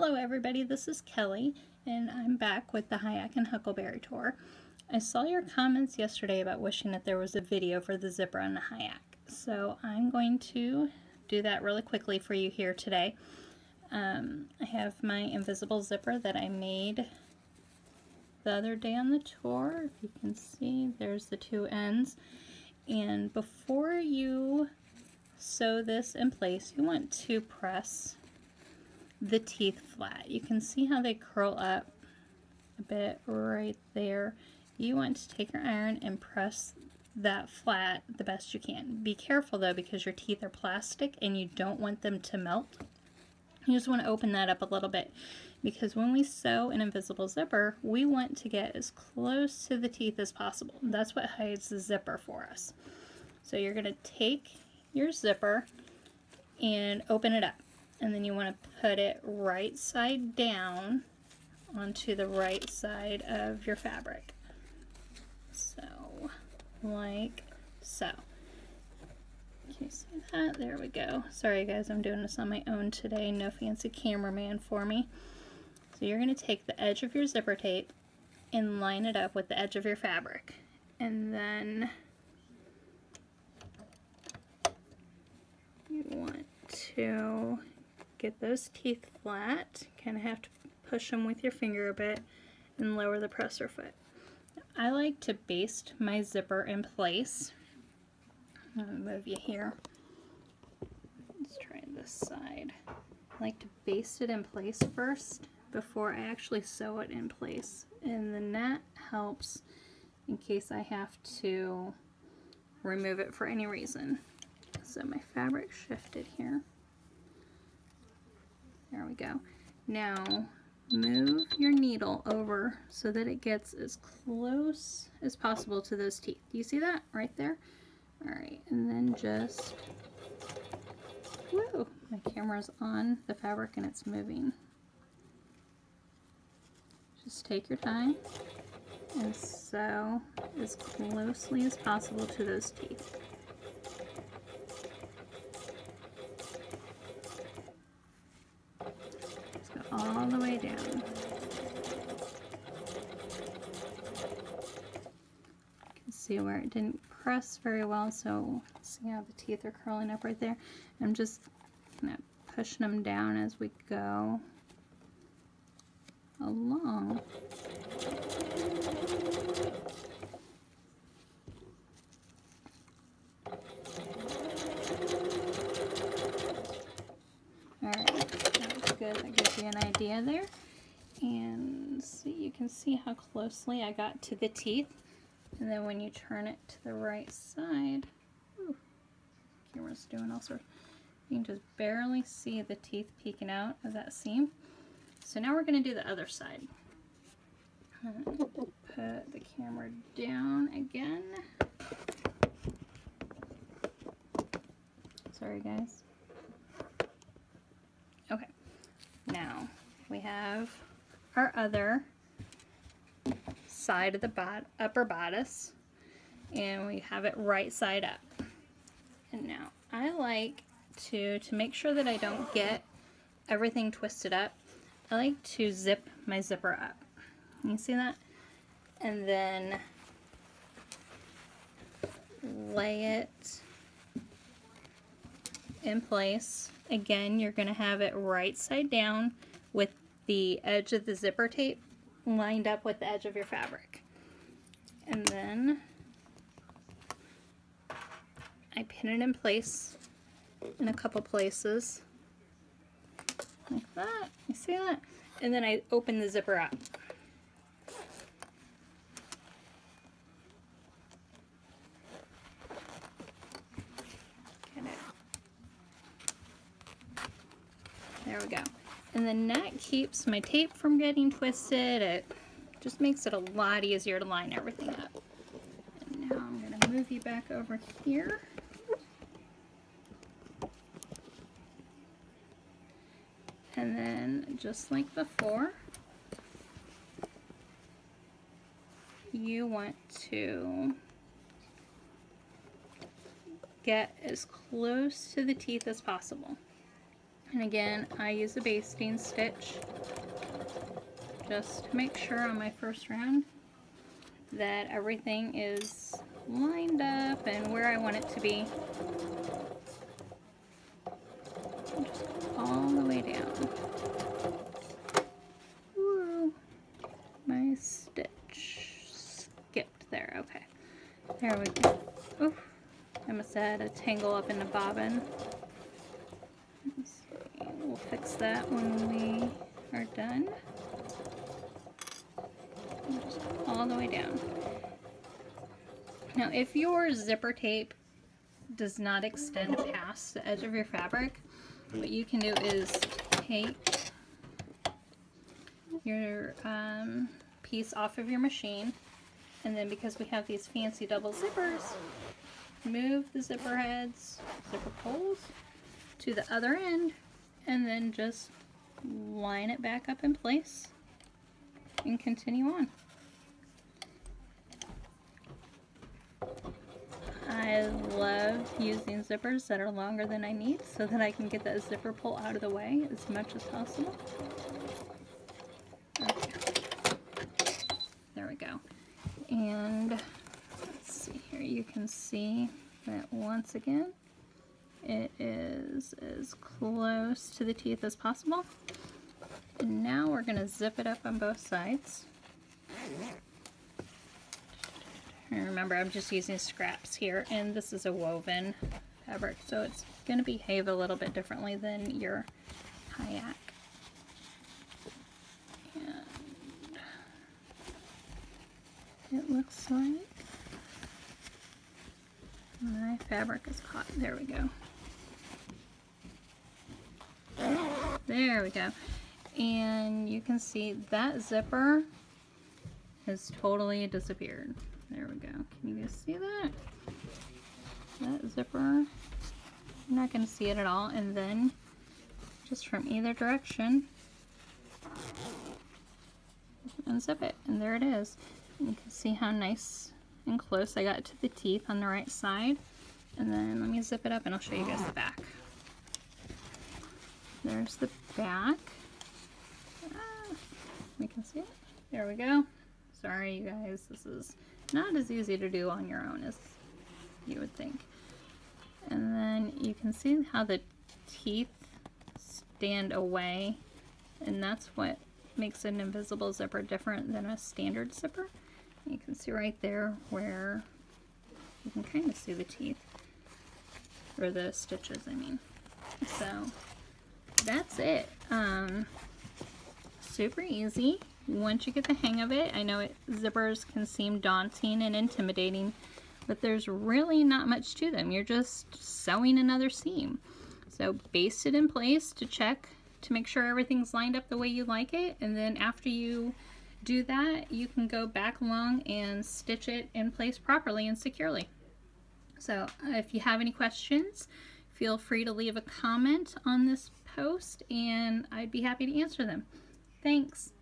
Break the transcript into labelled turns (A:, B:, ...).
A: Hello everybody, this is Kelly and I'm back with the Hyak and Huckleberry tour. I saw your comments yesterday about wishing that there was a video for the zipper on the Hyak. So I'm going to do that really quickly for you here today. I have my invisible zipper that I made the other day on the tour. If you can see, there's the two ends. And before you sew this in place, you want to press the teeth flat. You can see how they curl up a bit right there. You want to take your iron and press that flat the best you can. Be careful though, because your teeth are plastic and you don't want them to melt. You just want to open that up a little bit, because when we sew an invisible zipper, we want to get as close to the teeth as possible. That's what hides the zipper for us. So you're going to take your zipper and open it up. And then you want to put it right side down onto the right side of your fabric. So, like so. Can you see that? There we go. Sorry guys, I'm doing this on my own today. No fancy cameraman for me. So you're going to take the edge of your zipper tape and line it up with the edge of your fabric. And then you want to get those teeth flat. Kind of have to push them with your finger a bit and lower the presser foot. I like to baste my zipper in place. I'm going to move you here. Let's try this side. I like to baste it in place first before I actually sew it in place. And then that helps in case I have to remove it for any reason. So my fabric shifted here. There we go. Now move your needle over so that it gets as close as possible to those teeth. Do you see that right there? Alright, and then just, whoa, my camera's on the fabric and it's moving. Just take your time and sew as closely as possible to those teeth. All the way down. You can see where it didn't press very well, so see how the teeth are curling up right there. I'm just pushing them down as we go along. Good, that gives you an idea there. And see, you can see how closely I got to the teeth. And then when you turn it to the right side, ooh, camera's doing all sorts. You can just barely see the teeth peeking out of that seam. So now we're going to do the other side. Put the camera down again. Sorry guys. Okay. Now we have our other side of the upper bodice, and we have it right side up. And now I like to make sure that I don't get everything twisted up, I like to zip my zipper up. You see that? And then lay it in place. Again, you're going to have it right side down with the edge of the zipper tape lined up with the edge of your fabric. And then I pin it in place in a couple places like that. You see that? And then I open the zipper up. There we go. And then that keeps my tape from getting twisted. It just makes it a lot easier to line everything up. And now I'm going to move you back over here. And then, just like before, you want to get as close to the teeth as possible. And again, I use a basting stitch just to make sure on my first round that everything is lined up and where I want it to be. Just all the way down. Ooh, my stitch skipped there. Okay, there we go. Ooh, I must have had a tangle up in the bobbin. Let's see. We'll fix that when we are done. Just all the way down. Now, if your zipper tape does not extend past the edge of your fabric, what you can do is take your piece off of your machine, and then because we have these fancy double zippers, move the zipper heads, zipper pulls to the other end, and then just line it back up in place and continue on. I love using zippers that are longer than I need so that I can get that zipper pull out of the way as much as possible. Okay. There we go. And let's see here, you can see that once again it is as close to the teeth as possible. And now we're going to zip it up on both sides. And remember, I'm just using scraps here, and this is a woven fabric, so it's going to behave a little bit differently than your Hyak. And it looks like my fabric is caught. There we go. There we go. And you can see that zipper has totally disappeared. There we go. Can you guys see that? That zipper, you're not going to see it at all. And then just from either direction, unzip it, and there it is. And you can see how nice and close I got to the teeth on the right side. And then let me zip it up and I'll show you guys the back. There's the back. We can see it. There we go. Sorry you guys, this is not as easy to do on your own as you would think. And then you can see how the teeth stand away, and that's what makes an invisible zipper different than a standard zipper. You can see right there where you can kind of see the teeth, or the stitches, I mean. So that's it. Super easy. Once you get the hang of it, I know zippers can seem daunting and intimidating, but there's really not much to them. You're just sewing another seam. So baste it in place to check to make sure everything's lined up the way you like it, and then after you do that, you can go back along and stitch it in place properly and securely. So if you have any questions, feel free to leave a comment on this post and I'd be happy to answer them. Thanks.